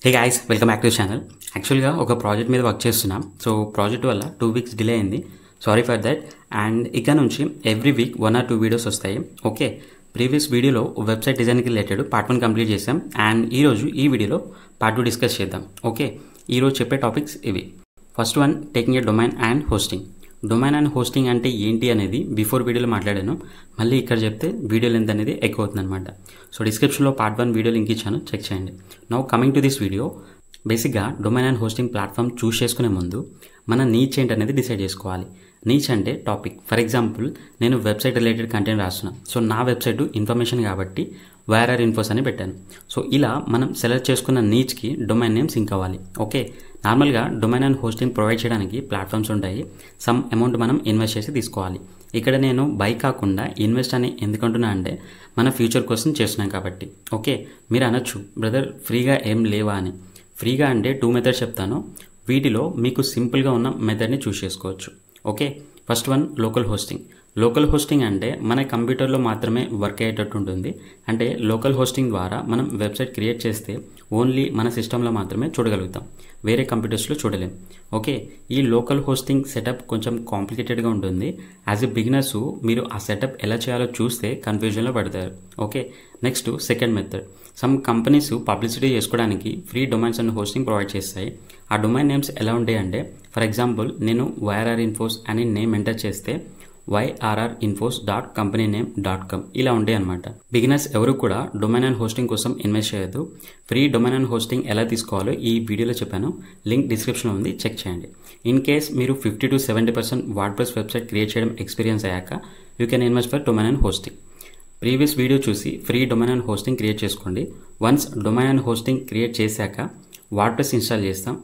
Hey guys, welcome back to channel. యాక్చువల్గా ఒక project మీద వర్క్ చేస్తున్నాం. సో ప్రాజెక్ట్ వల్ల 2 weeks డిలే అయింది. Sorry for that. అండ్ ఇక్కడ నుంచి ఎవ్రీ వీక్ 1 or 2 వీడియోస్ వస్తాయి. ఓకే, ప్రీవియస్ వీడియోలో వెబ్సైట్ డిజైన్కి రిలేటెడ్ పార్ట్ 1 కంప్లీట్ చేసాం. అండ్ ఈరోజు ఈ వీడియోలో పార్ట్ 2 డిస్కస్ చేద్దాం. ఓకే, ఈరోజు చెప్పే టాపిక్స్ ఇవి. First one, taking a domain and hosting. Domain and hosting అంటే ఏంటి అనేది బిఫోర్ వీడియోలో మాట్లాడాను. మళ్ళీ ఇక్కడ చెప్తే వీడియో లెంత్ అనేది ఎక్కువ అవుతుంది అనమాట. సో డిస్క్రిప్షన్లో పార్ట్ 1 వీడియో లింక్ ఇచ్చాను, చెక్ చేయండి. Now coming to this video. బేసిక్గా డొమైన్ అండ్ హోస్టింగ్ ప్లాట్ఫామ్ చూస్ చేసుకునే ముందు మన నీచ్ ఏంటి అనేది డిసైడ్ చేసుకోవాలి. నీచ్ అంటే టాపిక్. ఫర్ ఎగ్జాంపుల్, నేను వెబ్సైట్ రిలేటెడ్ కంటెంట్ రాస్తున్నా. సో నా వెబ్సైట్ ఇన్ఫర్మేషన్ కాబట్టి వైఆర్ఆర్ ఇన్ఫోస్ అని పెట్టాను. సో ఇలా మనం సెలెక్ట్ చేసుకున్న నీచ్కి డొమైన్ నేమ్ సింక్ అవ్వాలి. ఓకే, నార్మల్గా డొమైన్ అండ్ హోస్టింగ్ ప్రొవైడ్ చేయడానికి ప్లాట్ఫామ్స్ ఉంటాయి. సమ్ అమౌంట్ మనం ఇన్వెస్ట్ చేసి తీసుకోవాలి. ఇక్కడ నేను బై కాకుండా ఇన్వెస్ట్ అని ఎందుకంటున్నా అంటే మన ఫ్యూచర్ కోసం చేస్తున్నాం కాబట్టి. ఓకే, మీరు అనొచ్చు, బ్రదర్ ఫ్రీగా ఏం లేవా అని. ఫ్రీగా అంటే 2 మెథడ్స్ చెప్తాను. వీటిలో మీకు సింపుల్గా ఉన్న మెథడ్ని చూస్ చేసుకోవచ్చు. Okay, first one, local hosting. Local hosting అంటే మన కంప్యూటర్లో మాత్రమే వర్క్ అయ్యేటట్టు ఉంటుంది. అంటే లోకల్ హోస్టింగ్ ద్వారా మనం వెబ్సైట్ క్రియేట్ చేస్తే ఓన్లీ మన సిస్టంలో మాత్రమే చూడగలుగుతాం, వేరే కంప్యూటర్స్లో చూడలేం. ఓకే, ఈ లోకల్ హోస్టింగ్ సెటప్ కొంచెం కాంప్లికేటెడ్గా ఉంటుంది. యాజ్ ఎ బిగినర్స్ మీరు ఆ సెటప్ ఎలా చేయాలో చూస్తే కన్ఫ్యూజన్లో పడతారు. Okay, next second method. Some companies publicity చేసుకోవడానికి free domains and hosting provide చేస్తాయి. ఆ డొమైన్ నేమ్స్ ఎలా ఉంటాయి అంటే, ఫర్ ఎగ్జాంపుల్ నేను వైఆర్ఆర్ ఇన్ఫోస్ అని నేమ్ ఎంటర్ చేస్తే yrrinfos.companyname.com ఇలా ఉంటాయి అనమాట. బిగినర్స్ ఎవరు కూడా డొమైన్ అండ్ హోస్టింగ్ కోసం ఇన్వెస్ట్ చేయొద్దు. ఫ్రీ డొమైన్ అండ్ హోస్టింగ్ ఎలా తీసుకోవాలో ఈ వీడియోలో చెప్పాను, లింక్ డిస్క్రిప్షన్లో ఉంది, చెక్ చేయండి. ఇన్ కేస్ మీరు 50 to 70% వర్డ్ప్రెస్ వెబ్సైట్ క్రియేట్ చేయడం ఎక్స్పీరియన్స్ అయ్యాక you can invest for domain and hosting. Previous video చూసి free domain and hosting create చేసుకోండి. Once domain and hosting create చేశాక వర్డ్ప్రెస్ ఇన్స్టాల్ చేస్తాం.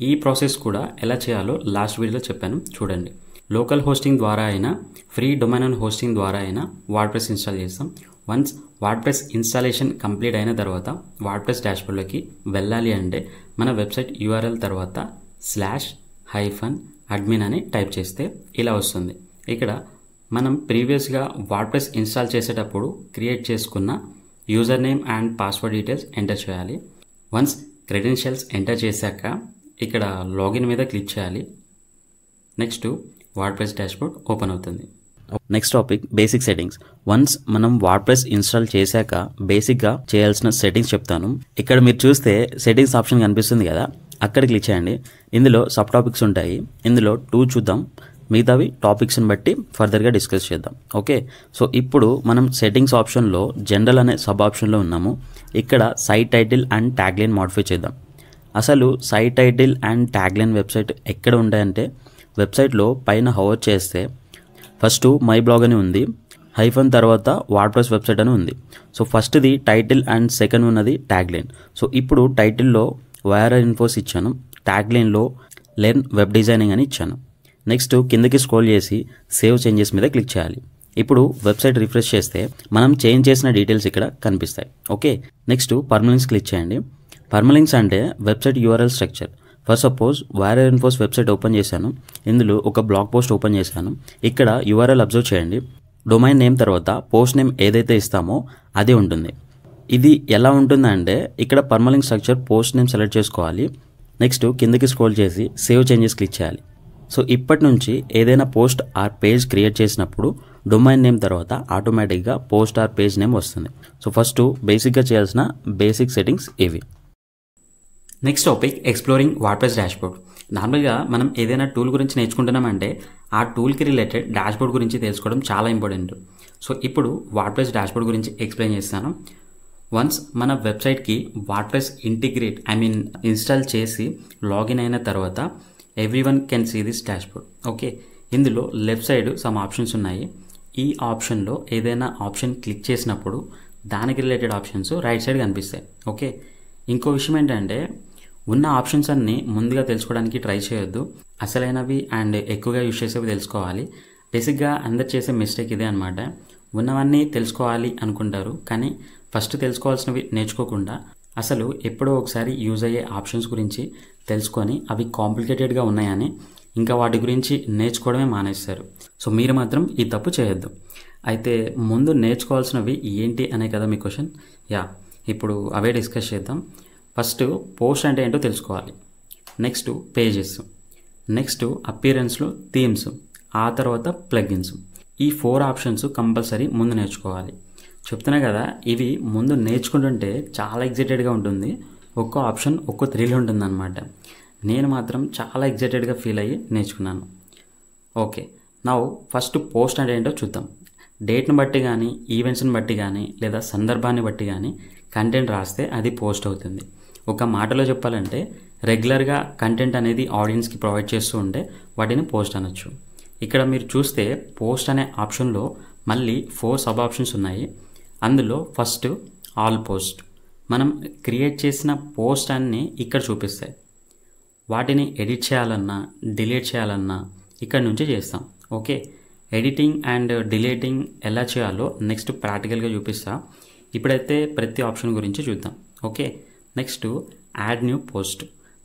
ఈ ప్రాసెస్ కూడా ఎలా చేయాలో లాస్ట్ వీడియోలో చెప్పాను, చూడండి. లోకల్ హోస్టింగ్ ద్వారా అయినా ఫ్రీ డొమైన్ అండ్ హోస్టింగ్ ద్వారా అయినా వర్డ్ప్రెస్ ఇన్స్టాల్ చేస్తాం. వన్స్ వర్డ్ప్రెస్ ఇన్స్టాలేషన్ కంప్లీట్ అయిన తర్వాత వర్డ్ప్రెస్ డాష్బోర్డ్లోకి వెళ్ళాలి అంటే మన వెబ్సైట్ యూఆర్ఎల్ తర్వాత /admin అని టైప్ చేస్తే ఇలా వస్తుంది. ఇక్కడ మనం ప్రీవియస్గా వర్డ్ప్రెస్ ఇన్స్టాల్ చేసేటప్పుడు క్రియేట్ చేసుకున్న user name and password details enter చేయాలి. వన్స్ క్రెడెన్షియల్స్ ఎంటర్ చేశాక ఇక్కడ లాగిన్ మీద క్లిక్ చేయాలి. నెక్స్ట్ వర్డ్ప్రెస్ డాష్బోర్డ్ ఓపెన్ అవుతుంది. Next topic, basic settings. Once మనం వర్డ్ప్రెస్ ఇన్స్టాల్ చేశాక బేసిక్గా చేయాల్సిన సెట్టింగ్స్ చెప్తాను. ఇక్కడ మీరు చూస్తే సెట్టింగ్స్ ఆప్షన్ కనిపిస్తుంది కదా, అక్కడ క్లిక్ చేయండి. ఇందులో సబ్ టాపిక్స్ ఉంటాయి. ఇందులో 2 చూద్దాం, మిగతావి టాపిక్స్ని బట్టి ఫర్దర్గా డిస్కస్ చేద్దాం. ఓకే, సో ఇప్పుడు మనం సెట్టింగ్స్ ఆప్షన్లో జనరల్ అనే సబ్ ఆప్షన్లో ఉన్నాము. ఇక్కడ site title and tagline modify చేద్దాం. అసలు site title and tagline website ఎక్కడ ఉంటాయంటే, వెబ్సైట్లో పైన హోవర్ చేస్తే ఫస్ట్ మై బ్లాగ్ అని ఉంది, హైఫన్ తర్వాత వర్డ్ప్రెస్ వెబ్సైట్ అని ఉంది. సో ఫస్ట్ది టైటిల్ అండ్ సెకండ్ ఉన్నది ట్యాగ్లైన్. సో ఇప్పుడు టైటిల్లో వైఆర్ఆర్ ఇన్ఫోస్ ఇచ్చాను, ట్యాగ్లైన్లో లెర్న్ వెబ్ డిజైనింగ్ అని ఇచ్చాను. నెక్స్ట్ కిందకి స్క్రోల్ చేసి సేవ్ చేంజెస్ మీద క్లిక్ చేయాలి. ఇప్పుడు వెబ్సైట్ రిఫ్రెష్ చేస్తే మనం చేంజ్ చేసిన డీటెయిల్స్ ఇక్కడ కనిపిస్తాయి. ఓకే, నెక్స్ట్ పర్మలింక్స్ క్లిక్ చేయండి. పర్మలింక్స్ అంటే website URL structure. For suppose YRR infos website open చేశాను, ఇందులో ఒక బ్లాగ్ పోస్ట్ ఓపెన్ చేశాను. ఇక్కడ యూఆర్ఎల్ అబ్జర్వ్ చేయండి. డొమైన్ నేమ్ తర్వాత పోస్ట్ నేమ్ ఏదైతే ఇస్తామో అదే ఉంటుంది. ఇది ఎలా ఉంటుందంటే, ఇక్కడ permalink structure post name select చేసుకోవాలి. నెక్స్ట్ కిందకి స్క్రోల్ చేసి సేవ్ చేంజెస్ క్లిక్ చేయాలి. సో ఇప్పటి నుంచి ఏదైనా పోస్ట్ ఆర్ పేజ్ క్రియేట్ చేసినప్పుడు డొమైన్ నేమ్ తర్వాత ఆటోమేటిక్గా పోస్ట్ ఆర్ పేజ్ నేమ్ వస్తుంది. సో ఫస్ట్ బేసిక్గా చేయాల్సిన బేసిక్ సెట్టింగ్స్ ఇవి. Next topic, exploring WordPress dashboard. నార్మల్గా మనం ఏదైనా టూల్ గురించి నేర్చుకుంటున్నామంటే ఆ టూల్కి రిలేటెడ్ డాష్బోర్డ్ గురించి తెలుసుకోవడం చాలా ఇంపార్టెంట్. సో ఇప్పుడు వర్డ్ప్రెస్ డాష్బోర్డ్ గురించి ఎక్స్ప్లెయిన్ చేస్తాను. వన్స్ మన వెబ్సైట్కి వర్డ్ప్రెస్ ఇన్స్టాల్ చేసి లాగిన్ అయిన తర్వాత everyone can see this dashboard. Okay, ఇందులో లెఫ్ట్ సైడ్ సమ్ ఆప్షన్స్ ఉన్నాయి. ఈ ఆప్షన్లో ఏదైనా ఆప్షన్ క్లిక్ చేసినప్పుడు దానికి రిలేటెడ్ ఆప్షన్స్ రైట్ సైడ్ కనిపిస్తాయి. ఓకే, ఇంకో విషయం ఏంటంటే, ఉన్న ఆప్షన్స్ అన్నీ ముందుగా తెలుసుకోవడానికి ట్రై చేయొద్దు. అసలైనవి అండ్ ఎక్కువగా యూజ్ చేసేవి తెలుసుకోవాలి. బేసిక్గా అందరు చేసే మిస్టేక్ ఇదే అనమాట. ఉన్నవన్నీ తెలుసుకోవాలి అనుకుంటారు, కానీ ఫస్ట్ తెలుసుకోవాల్సినవి నేర్చుకోకుండా అసలు ఎప్పుడో ఒకసారి యూజ్ అయ్యే ఆప్షన్స్ గురించి తెలుసుకొని అవి కాంప్లికేటెడ్గా ఉన్నాయని ఇంకా వాటి గురించి నేర్చుకోవడమే మానేస్తారు. సో మీరు మాత్రం ఈ తప్పు చేయొద్దు. అయితే ముందు నేర్చుకోవాల్సినవి ఏంటి అనే కదా మీ క్వశ్చన్. ఇప్పుడు అవే డిస్కస్ చేద్దాం. ఫస్ట్ పోస్ట్ అంటే ఏంటో తెలుసుకోవాలి. నెక్స్ట్ పేజెస్, నెక్స్ట్ అపియరెన్స్లో థీమ్స్, ఆ తర్వాత ప్లగిన్స్. ఈ 4 ఆప్షన్స్ కంపల్సరీ ముందు నేర్చుకోవాలి. చెప్తున్నా కదా, ఇవి ముందు నేర్చుకుంటుంటే చాలా ఎగ్జైటెడ్గా ఉంటుంది. ఒక్కో ఆప్షన్ ఒక్కో థ్రిల్ ఉంటుంది అనమాట. నేను మాత్రం చాలా ఎగ్జైటెడ్గా ఫీల్ అయ్యి నేర్చుకున్నాను. ఓకే, నౌ ఫస్ట్ పోస్ట్ అంటే ఏంటో చూద్దాం. డేట్ని బట్టి కానీ, ఈవెంట్స్ని బట్టి కానీ, లేదా సందర్భాన్ని బట్టి కానీ కంటెంట్ రాస్తే అది పోస్ట్ అవుతుంది. ఒక మాటలో చెప్పాలంటే రెగ్యులర్గా కంటెంట్ అనేది ఆడియన్స్కి ప్రొవైడ్ చేస్తూ ఉంటే వాటిని పోస్ట్ అనొచ్చు. ఇక్కడ మీరు చూస్తే పోస్ట్ అనే ఆప్షన్లో మళ్ళీ 4 సబ్ ఆప్షన్స్ ఉన్నాయి. అందులో ఫస్ట్ ఆల్ పోస్ట్. మనం క్రియేట్ చేసిన పోస్ట్ అన్నీ ఇక్కడ చూపిస్తాయి. వాటిని ఎడిట్ చేయాలన్నా, డిలీట్ చేయాలన్నా ఇక్కడ నుంచి చేస్తాం. ఓకే, ఎడిటింగ్ అండ్ డిలీటింగ్ ఎలా చేయాలో నెక్స్ట్ ప్రాక్టికల్గా చూపిస్తా. ఇప్పుడైతే ప్రతి ఆప్షన్ గురించి చూద్దాం. Okay, next add new post.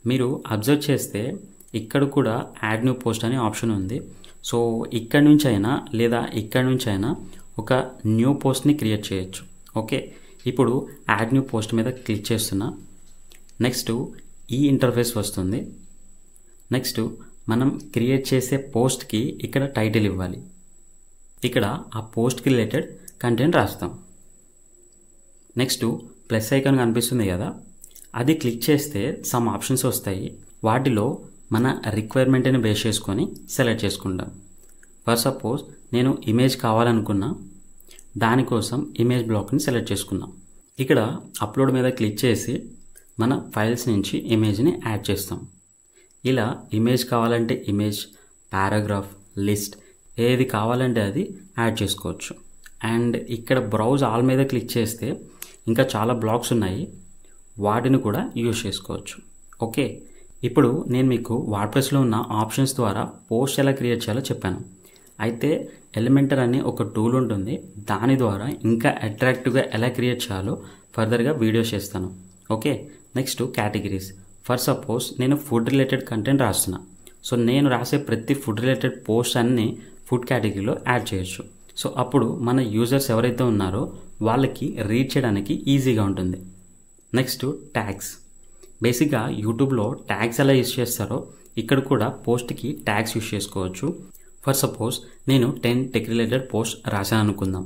మీరు అబ్జర్వ్ చేస్తే ఇక్కడ కూడా యాడ్ న్యూ పోస్ట్ అనే ఆప్షన్ ఉంది. సో ఇక్కడ నుంచి అయినా లేదా ఇక్కడ నుంచి అయినా ఒక న్యూ పోస్ట్ని క్రియేట్ చేయొచ్చు. ఓకే, ఇప్పుడు యాడ్ న్యూ పోస్ట్ మీద క్లిక్ చేస్తున్నా. నెక్స్ట్ ఈ ఇంటర్ఫేస్ వస్తుంది. నెక్స్ట్ మనం క్రియేట్ చేసే పోస్ట్కి ఇక్కడ టైటిల్ ఇవ్వాలి. ఇక్కడ ఆ పోస్ట్కి రిలేటెడ్ కంటెంట్ రాస్తాం. నెక్స్ట్ ప్లస్ ఐకాన్ కనిపిస్తుంది కదా, అది క్లిక్ చేస్తే సమ్ ఆప్షన్స్ వస్తాయి. వాటిలో మన రిక్వైర్మెంట్ని బేస్ చేసుకొని సెలెక్ట్ చేసుకుంటాం. ఫర్ సపోజ్ నేను ఇమేజ్ కావాలనుకున్నా, దానికోసం ఇమేజ్ బ్లాక్ని సెలెక్ట్ చేసుకున్నాం. ఇక్కడ అప్లోడ్ మీద క్లిక్ చేసి మన ఫైల్స్ నుంచి ఇమేజ్ని యాడ్ చేస్తాం. ఇలా ఇమేజ్ కావాలంటే ఇమేజ్, పారాగ్రాఫ్, లిస్ట్ ఏది కావాలంటే అది యాడ్ చేసుకోవచ్చు. అండ్ ఇక్కడ బ్రౌజ్ ఆల్ మీద క్లిక్ చేస్తే ఇంకా చాలా బ్లాక్స్ ఉన్నాయి, వాటిని కూడా యూజ్ చేసుకోవచ్చు. ఓకే, ఇప్పుడు నేను మీకు వర్డ్ప్రెస్లో ఉన్న ఆప్షన్స్ ద్వారా పోస్ట్ ఎలా క్రియేట్ చేయాలో చెప్పాను. అయితే ఎలిమెంటర్ అనే ఒక టూల్ ఉంటుంది, దాని ద్వారా ఇంకా అట్రాక్టివ్గా ఎలా క్రియేట్ చేయాలో ఫర్దర్గా వీడియోస్ చేస్తాను. Okay, next categories. For suppose నేను ఫుడ్ రిలేటెడ్ కంటెంట్ రాస్తున్నా. సో నేను రాసే ప్రతి ఫుడ్ రిలేటెడ్ పోస్ట్ అన్ని ఫుడ్ కేటగిరీలో యాడ్ చేయొచ్చు. సో అప్పుడు మన యూజర్స్ ఎవరైతే ఉన్నారో వాళ్ళకి రీడ్ చేయడానికి ఈజీగా ఉంటుంది. Next tags. బేసిక్గా యూట్యూబ్లో ట్యాగ్స్ ఎలా యూజ్ చేస్తారో ఇక్కడ కూడా పోస్ట్కి ట్యాగ్స్ యూజ్ చేసుకోవచ్చు. ఫర్ సపోజ్ నేను 10 టెక్ రిలేటెడ్ పోస్ట్ రాశాను అనుకుందాం.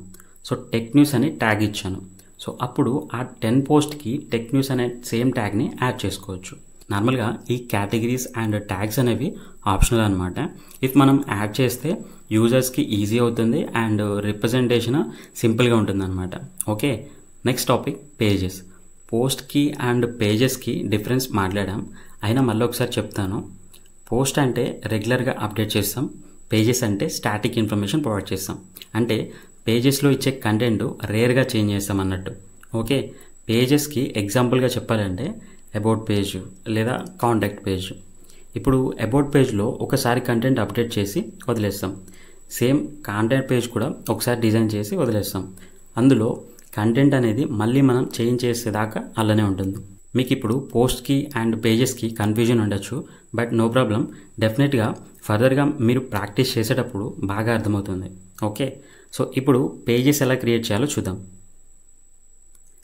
సో టెక్ న్యూస్ అని ట్యాగ్ ఇచ్చాను. సో అప్పుడు ఆ 10 పోస్ట్కి టెక్ న్యూస్ అనే సేమ్ ట్యాగ్ని యాడ్ చేసుకోవచ్చు. నార్మల్గా ఈ కేటగిరీస్ అండ్ ట్యాగ్స్ అనేవి ఆప్షనల్ అనమాట. ఇఫ్ మనం యాడ్ చేస్తే యూజర్స్కి ఈజీ అవుతుంది అండ్ రిప్రజెంటేషన్ సింపుల్గా ఉంటుంది అనమాట. Okay, next topic pages. పోస్ట్కి అండ్ పేజెస్కి డిఫరెన్స్ మాట్లాడాం, అయినా మళ్ళీ ఒకసారి చెప్తాను. పోస్ట్ అంటే రెగ్యులర్గా అప్డేట్ చేస్తాం, పేజెస్ అంటే స్టాటిక్ ఇన్ఫర్మేషన్ ప్రొవైడ్ చేస్తాం. అంటే పేజెస్లో ఇచ్చే కంటెంట్ రేర్గా చేంజ్ చేస్తాం అన్నట్టు. ఓకే, పేజెస్కి ఎగ్జాంపుల్గా చెప్పాలంటే అబౌట్ పేజ్ లేదా కాంటాక్ట్ పేజ్. ఇప్పుడు అబౌట్ పేజ్లో ఒకసారి కంటెంట్ అప్డేట్ చేసి వదిలేస్తాం. సేమ్ కాంటాక్ట్ పేజ్ కూడా ఒకసారి డిజైన్ చేసి వదిలేస్తాం. అందులో కంటెంట్ అనేది మళ్ళీ మనం చేంజ్ చేసేదాకా అలానే ఉంటుంది. మీకు ఇప్పుడు పోస్ట్కి అండ్ పేజెస్కి కన్ఫ్యూజన్ ఉండొచ్చు, బట్ నో ప్రాబ్లం. డెఫినెట్గా ఫర్దర్గా మీరు ప్రాక్టీస్ చేసేటప్పుడు బాగా అర్థమవుతుంది. ఓకే, సో ఇప్పుడు పేజెస్ ఎలా క్రియేట్ చేయాలో చూద్దాం.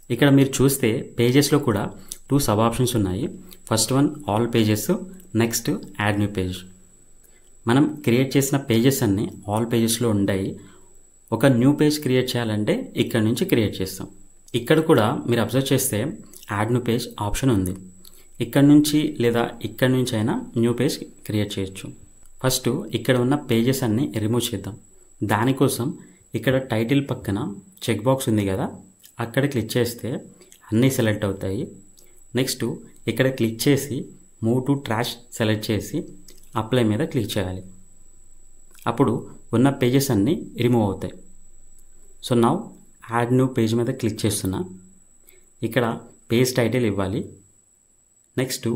ఇక్కడ మీరు చూస్తే పేజెస్లో కూడా 2 సబ్ ఆప్షన్స్ ఉన్నాయి. First one all pages, next add new page. మనం క్రియేట్ చేసిన పేజెస్ అన్నీ ఆల్ పేజెస్లో ఉంటాయి. ఒక న్యూ పేజ్ క్రియేట్ చేయాలంటే ఇక్కడ నుంచి క్రియేట్ చేస్తాం. ఇక్కడ కూడా మీరు అబ్జర్వ్ చేస్తే యాడ్ న్యూ పేజ్ ఆప్షన్ ఉంది. ఇక్కడ నుంచి లేదా ఇక్కడ నుంచి అయినా న్యూ పేజ్ క్రియేట్ చేయొచ్చు. ఫస్ట్ ఇక్కడ ఉన్న పేజెస్ అన్నీ రిమూవ్ చేద్దాం. దానికోసం ఇక్కడ టైటిల్ పక్కన చెక్ బాక్స్ ఉంది కదా, అక్కడ క్లిక్ చేస్తే అన్నీ సెలెక్ట్ అవుతాయి. నెక్స్ట్ ఇక్కడ క్లిక్ చేసి మూవ్ టు ట్రాష్ సెలెక్ట్ చేసి అప్లై మీద క్లిక్ చేయాలి. అప్పుడు ఉన్న పేజెస్ అన్నీ రిమూవ్ అవుతాయి. So now add new page మీద క్లిక్ చేస్తున్నా. ఇక్కడ పేజ్ టైటిల్ ఇవ్వాలి. నెక్స్ట్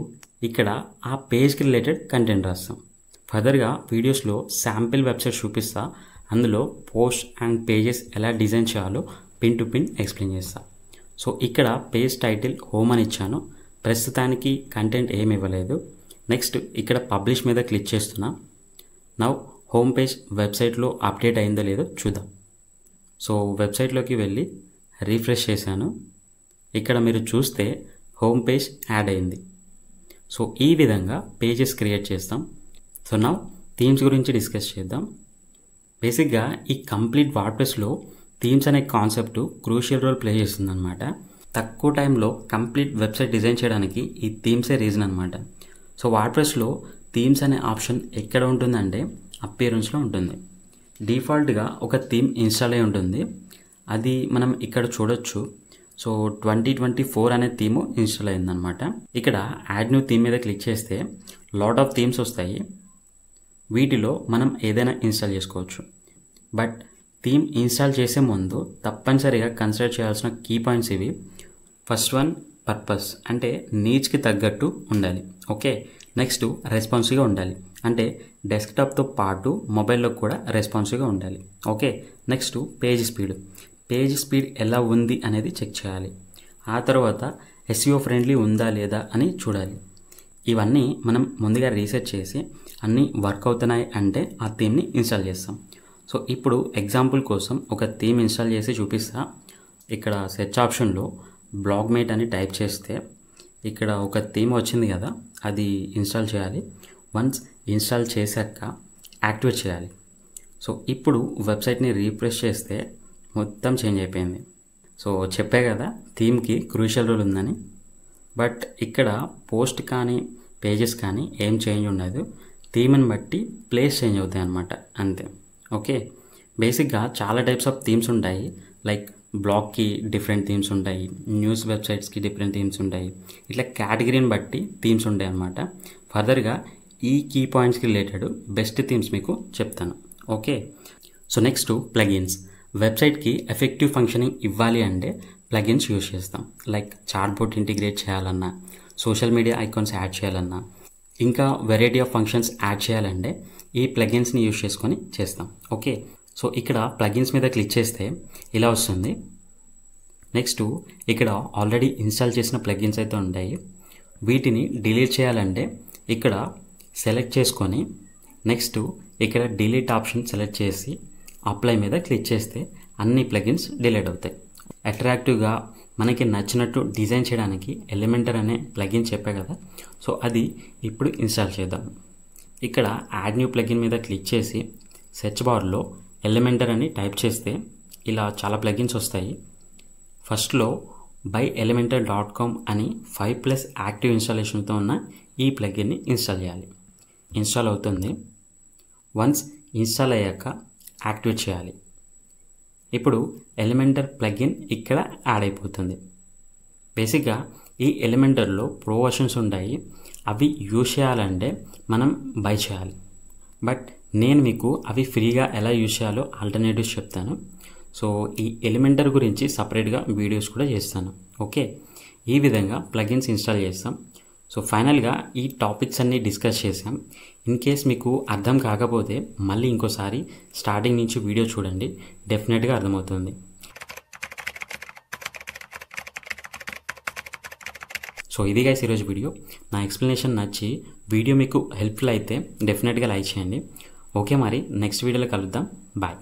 ఇక్కడ ఆ పేజ్కి రిలేటెడ్ కంటెంట్ రాస్తాం. ఫర్దర్గా వీడియోస్లో శాంపిల్ వెబ్సైట్ చూపిస్తా, అందులో పోస్ట్ అండ్ పేజెస్ ఎలా డిజైన్ చేయాలో పిన్ టు పిన్ ఎక్స్ప్లెయిన్ చేస్తా. సో ఇక్కడ పేజ్ టైటిల్ హోమ్ అని ఇచ్చాను, ప్రస్తుతానికి కంటెంట్ ఏమి ఇవ్వలేదు. నెక్స్ట్ ఇక్కడ పబ్లిష్ మీద క్లిక్ చేస్తున్నా. నౌ హోమ్ పేజ్ వెబ్సైట్లో అప్డేట్ అయిందో లేదో చూద్దాం. సో వెబ్సైట్లోకి వెళ్ళి రీఫ్రెష్ చేశాను. ఇక్కడ మీరు చూస్తే హోమ్ పేజ్ యాడ్ అయింది. సో ఈ విధంగా పేజెస్ క్రియేట్ చేస్తాం. సో నౌ థీమ్స్ గురించి డిస్కస్ చేద్దాం. బేసిక్గా ఈ కంప్లీట్ వర్డ్ప్రెస్లో థీమ్స్ అనే కాన్సెప్ట్ క్రూషియల్ రోల్ ప్లే చేస్తుందన్నమాట. తక్కువ టైంలో కంప్లీట్ వెబ్సైట్ డిజైన్ చేయడానికి ఈ థీమ్సే రీజన్ అనమాట. సో వర్డ్ప్రెస్లో థీమ్స్ అనే ఆప్షన్ ఎక్కడ ఉంటుందంటే అపియరెన్స్లో ఉంటుంది. డిఫాల్ట్గా ఒక థీమ్ ఇన్స్టాల్ అయి ఉంటుంది, అది మనం ఇక్కడ చూడొచ్చు. సో 2024 అనే థీమ్ ఇన్స్టాల్ అయిందనమాట. ఇక్కడ యాడ్ న్యూ థీమ్ మీద క్లిక్ చేస్తే లాట్ ఆఫ్ థీమ్స్ వస్తాయి. వీటిలో మనం ఏదైనా ఇన్స్టాల్ చేసుకోవచ్చు. బట్ థీమ్ ఇన్స్టాల్ చేసే ముందు తప్పనిసరిగా కన్సిడర్ చేయాల్సిన కీ పాయింట్స్ ఇవి. ఫస్ట్ వన్, పర్పస్, అంటే నీడ్స్కి తగ్గట్టు ఉండాలి. ఓకే, నెక్స్ట్ రెస్పాన్సివ్గా ఉండాలి, అంటే డెస్క్టాప్తో పాటు మొబైల్లో కూడా రెస్పాన్సివ్గా ఉండాలి. ఓకే, నెక్స్ట్ పేజ్ స్పీడ్ ఎలా ఉంది అనేది చెక్ చేయాలి. ఆ తర్వాత SEO ఫ్రెండ్లీ ఉందా లేదా అని చూడాలి. ఇవన్నీ మనం ముందుగా రీసెర్చ్ చేసి అన్నీ వర్క్ అవుతున్నాయి అంటే ఆ థీమ్ని ఇన్స్టాల్ చేస్తాం. సో ఇప్పుడు ఎగ్జాంపుల్ కోసం ఒక థీమ్ ఇన్స్టాల్ చేసి చూపిస్తా. ఇక్కడ సెర్చ్ ఆప్షన్లో బ్లాగ్మేట్ అని టైప్ చేస్తే ఇక్కడ ఒక థీమ్ వచ్చింది కదా, అది ఇన్స్టాల్ చేయాలి. వన్స్ ఇన్స్టాల్ చేశాక యాక్టివేట్ చేయాలి. సో ఇప్పుడు వెబ్సైట్ని రీఫ్రెష్ చేస్తే మొత్తం చేంజ్ అయిపోయింది. సో చెప్పే కదా థీమ్కి క్రూషియల్ రోల్ ఉందని. బట్ ఇక్కడ పోస్ట్ కానీ పేజెస్ కానీ ఏం చేంజ్ ఉండదు, థీమ్ని బట్టి ప్లేస్ చేంజ్ అవుతాయి అన్నమాట, అంతే. ఓకే, బేసిక్గా చాలా టైప్స్ ఆఫ్ థీమ్స్ ఉంటాయి. లైక్ బ్లాగ్కి డిఫరెంట్ థీమ్స్ ఉంటాయి, న్యూస్ వెబ్సైట్స్కి డిఫరెంట్ థీమ్స్ ఉంటాయి, ఇట్లా కేటగిరీని బట్టి థీమ్స్ ఉంటాయి అన్నమాట. ఫర్దర్గా ఈ కీ పాయింట్స్కి రిలేటెడ్ బెస్ట్ థీమ్స్ మీకు చెప్తాను. Okay, so next plugins. వెబ్సైట్కి ఎఫెక్టివ్ ఫంక్షనింగ్ ఇవ్వాలి అంటే ప్లగిన్స్ యూజ్ చేస్తాం. లైక్ చాట్బోట్ ఇంటిగ్రేట్ చేయాలన్నా, సోషల్ మీడియా ఐకాన్స్ యాడ్ చేయాలన్నా, ఇంకా వెరైటీ ఆఫ్ ఫంక్షన్స్ యాడ్ చేయాలంటే ఈ ప్లగిన్స్ని యూజ్ చేసుకొని చేస్తాం. ఓకే, సో ఇక్కడ ప్లగిన్స్ మీద క్లిక్ చేస్తే ఇలా వస్తుంది. నెక్స్ట్ ఇక్కడ ఆల్రెడీ ఇన్స్టాల్ చేసిన ప్లగిన్స్ అయితే ఉంటాయి. వీటిని డిలీట్ చేయాలంటే ఇక్కడ సెలెక్ట్ చేసుకొని నెక్స్ట్ ఇక్కడ డిలీట్ ఆప్షన్ సెలెక్ట్ చేసి అప్లై మీద క్లిక్ చేస్తే అన్ని ప్లగిన్స్ డిలీట్ అవుతాయి. అట్రాక్టివ్గా మనకి నచ్చినట్టు డిజైన్ చేయడానికి ఎలిమెంటర్ అనే ప్లగిన్ చెప్పే కదా, సో అది ఇప్పుడు ఇన్స్టాల్ చేద్దాం. ఇక్కడ యాడ్ న్యూ ప్లగిన్ మీద క్లిక్ చేసి సెర్చ్ బార్లో ఎలిమెంటర్ అని టైప్ చేస్తే ఇలా చాలా ప్లగిన్స్ వస్తాయి. ఫస్ట్లో byelementor.com అని 5+ యాక్టివ్ ఇన్స్టాలేషన్తో ఉన్న ఈ ప్లగిన్ని ఇన్స్టాల్ చేయాలి. ఇన్స్టాల్ అవుతుంది. వన్స్ ఇన్స్టాల్ అయ్యాక యాక్టివేట్ చేయాలి. ఇప్పుడు ఎలిమెంటర్ ప్లగిన్ ఇక్కడ యాడ్ అయిపోతుంది. బేసిక్గా ఈ ఎలిమెంటర్లో ప్రో వర్షన్స్ ఉంటాయి, అవి యూజ్ చేయాలంటే మనం బై చేయాలి. బట్ నేను మీకు అవి ఫ్రీగా ఎలా యూజ్ చేయాలో ఆల్టర్నేటివ్స్ చెప్తాను. సో ఈ ఎలిమెంటర్ గురించి సపరేట్గా వీడియోస్ కూడా చేస్తాను. ఓకే, ఈ విధంగా ప్లగిన్స్ ఇన్స్టాల్ చేస్తాం. సో ఫైనల్గా ఈ టాపిక్స్ అన్నీ డిస్కస్ చేసాం. ఇన్ కేస్ మీకు అర్థం కాకపోతే మళ్ళీ ఇంకోసారి స్టార్టింగ్ నుంచి వీడియో చూడండి, డెఫినెట్గా అర్థమవుతుంది. సో ఇది గైస్ ఈరోజు వీడియో. నా ఎక్స్ప్లెనేషన్ నచ్చి వీడియో మీకు హెల్ప్ఫుల్ అయితే డెఫినెట్గా లైక్ చేయండి. ఓకే, మరి నెక్స్ట్ వీడియోలో కలుద్దాం. బాయ్.